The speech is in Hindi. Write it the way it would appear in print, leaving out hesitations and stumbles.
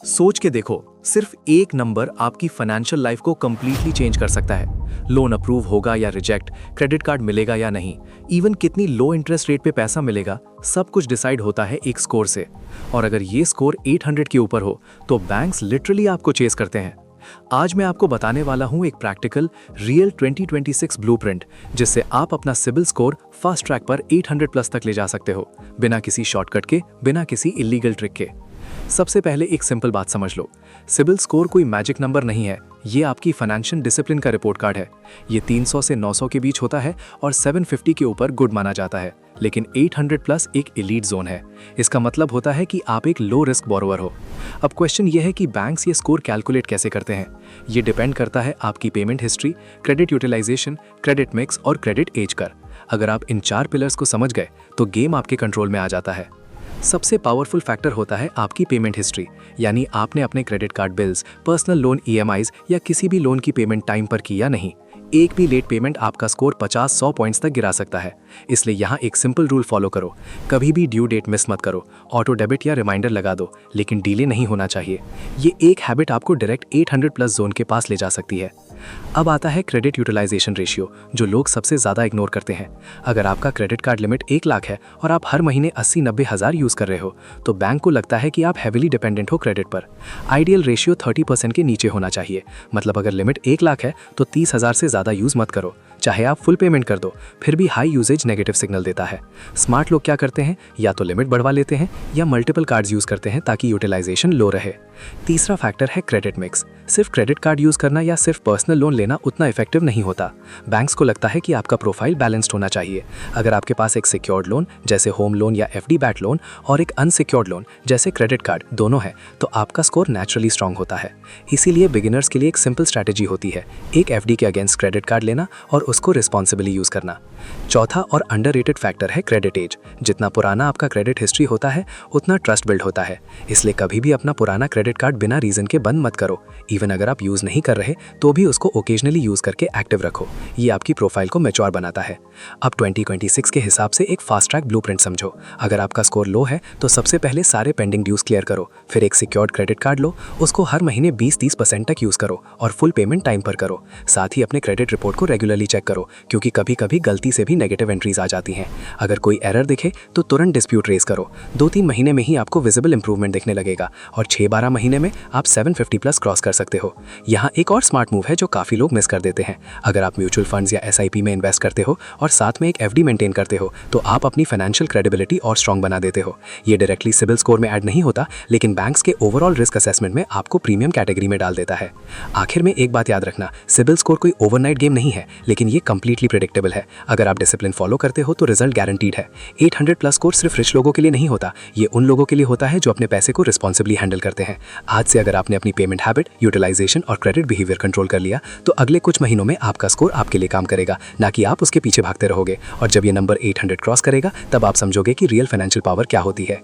सोच के देखो, सिर्फ एक नंबर आपकी फाइनेंशियल लाइफ को कंप्लीटली चेंज कर सकता है। लोन अप्रूव होगा या रिजेक्ट, क्रेडिट कार्ड मिलेगा या नहीं, इवन कितनी लो इंटरेस्ट रेट पे पैसा मिलेगा, सब कुछ डिसाइड होता है एक स्कोर से। और अगर ये स्कोर 800 के ऊपर हो तो बैंक्स लिटरली आपको चेस करते हैं। आज मैं आपको बताने वाला हूं एक प्रैक्टिकल रियल 2026 ब्लूप्रिंट, जिससे आप अपना सिबिल स्कोर फास्ट ट्रैक पर 800 प्लस तक ले जा सकते हो, बिना किसी शॉर्टकट के, बिना किसी इलीगल ट्रिक के। सबसे पहले एक सिंपल बात समझ लो, सिबिल स्कोर कोई मैजिक नंबर नहीं है, ये आपकी फाइनेंशियल डिसिप्लिन का रिपोर्ट कार्ड है। ये 300 से 900 के बीच होता है और 750 के ऊपर गुड माना जाता है, लेकिन 800 प्लस एक एलीट जोन है। इसका मतलब होता है कि आप एक लो रिस्क बोरोवर हो। अब क्वेश्चन ये है कि बैंक्स ये स्कोर कैलकुलेट कैसे करते हैं। ये डिपेंड करता है आपकी payment history, credit utilisation, credit mix और क्रेडिट एज कर। अगर आप इन 4 पिलर्स को समझ गए तो गेम आपके कंट्रोल में आ जाता है। सबसे पावरफुल फैक्टर होता है आपकी पेमेंट हिस्ट्री, यानी आपने अपने credit card bills, personal loan EMIs या किसी भी लोन की पेमेंट टाइम पर की या नहीं। एक भी लेट पेमेंट आपका स्कोर 50-100 पॉइंट्स तक गिरा सकता है। इसलिए यहाँ एक सिंपल रूल फॉलो करो, कभी भी ड्यू डेट मिस मत करो। ऑटो डेबिट या रिमाइंडर लगा दो, लेकिन डिले नहीं होना चाहिए। ये एक हैबिट आपको डायरेक्ट 800 प्लस जोन के पास ले जा सकती है। अब आता है क्रेडिट यूटिलाइजेशन रेशियो, जो लोग सबसे ज़्यादा इग्नोर करते हैं। अगर आपका क्रेडिट कार्ड लिमिट 1 लाख है और आप हर महीने 80-90 हज़ार यूज़ कर रहे हो, तो बैंक को लगता है कि आप हैविली डिपेंडेंट हो क्रेडिट पर। आइडियल रेशियो 30% के नीचे होना चाहिए। मतलब अगर लिमिट 1 लाख है तो 30 हज़ार से ज़्यादा यूज़ मत करो। चाहे आप फुल पेमेंट कर दो, फिर भी हाई यूजेज नेगेटिव सिग्नल देता है। स्मार्ट लोग क्या करते हैं, या तो लिमिट बढ़वा लेते हैं या मल्टीपल कार्ड्स यूज़ करते हैं ताकि यूटिलाइजेशन लो रहे। तीसरा फैक्टर है क्रेडिट मिक्स। सिर्फ क्रेडिट कार्ड यूज़ करना या सिर्फ पर्सनल लोन लेना उतना इफेक्टिव नहीं होता। बैंक्स को लगता है कि आपका प्रोफाइल बैलेंस्ड होना चाहिए। अगर आपके पास एक सिक्योर्ड लोन जैसे होम लोन या एफडी बैक लोन और एक अनसिक्योर्ड लोन जैसे क्रेडिट कार्ड दोनों है, तो आपका स्कोर नेचुरली स्ट्रांग होता है। इसीलिए बिगिनर्स के लिए एक सिंपल स्ट्रैटेजी होती है, एक एफडी के अगेंस्ट क्रेडिट कार्ड लेना और उसको रिस्पॉन्सिबली यूज़ करना। चौथा और अंडररेटेड फैक्टर है क्रेडिट एज। जितना पुराना आपका क्रेडिट हिस्ट्री होता है, उतना ट्रस्ट बिल्ड होता है। इसलिए कभी भी अपना पुराना क्रेडिट कार्ड बिना रीज़न के बंद मत करो। इवन अगर आप यूज़ नहीं कर रहे तो भी उसको ओकेजनली यूज़ करके एक्टिव रखो। ये आपकी प्रोफाइल को मैच्योर बनाता है। अब 2026 के हिसाब से एक फास्ट ट्रैक ब्लूप्रिंट समझो। अगर आपका स्कोर लो है तो सबसे पहले सारे पेंडिंग ड्यूज क्लियर करो। फिर एक सिक्योर्ड क्रेडिट कार्ड लो, उसको हर महीने 20-30% तक यूज़ करो और फुल पेमेंट टाइम पर करो। साथ ही अपने क्रेडिट रिपोर्ट को रेगुलरली चेक करो, क्योंकि कभी कभी गलती से भी नेगेटिव एंट्रीज आ जाती हैं। अगर कोई एरर दिखे तो तुरंत डिस्प्यूट रेज करो। 2-3 महीने में ही आपको विजिबल इंप्रूवमेंट दिखने लगेगा और 6-12 महीने में आप 750 प्लस क्रॉस कर सकते हो। यहाँ एक और स्मार्ट मूव है जो काफ़ी लोग मिस कर देते हैं। अगर आप म्यूचुअल फंड्स या एसआईपी में इन्वेस्ट करते हो और साथ में एक एफडी मेंटेन करते हो, तो आप अपनी फाइनेंशियल क्रेडिबिलिटी और स्ट्रॉन्ग बना देते हो। ये डायरेक्टली सिबिल स्कोर में ऐड नहीं होता, लेकिन बैंक्स के ओवरऑल रिस्क असेसमेंट में आपको प्रीमियम कैटेगरी में डाल देता है। आखिर में एक बात याद रखना, सिबिल स्कोर कोई ओवरनाइट गेम नहीं है, लेकिन ये कंप्लीटली प्रेडिक्टेबल है। अगर आप डिसिप्लिन फॉलो करते हो तो रिजल्ट गारंटीड है। 800 प्लस स्कोर सिर्फ रिच लोगों के लिए नहीं होता, ये उन लोगों के लिए होता है जो अपने पैसे को रिस्पॉन्सिबली हैंडल करते हैं। आज से अगर आपने अपनी पेमेंट हैबिट, यूटिलाइजेशन और क्रेडिट बिहेवियर कंट्रोल कर लिया, तो अगले कुछ महीनों में आपका स्कोर आपके लिए काम करेगा, ना कि आप उसके पीछे भागते रहोगे। और जब ये नंबर 800 क्रॉस करेगा, तब आप समझोगे कि रियल फाइनेंशियल पावर क्या होती है।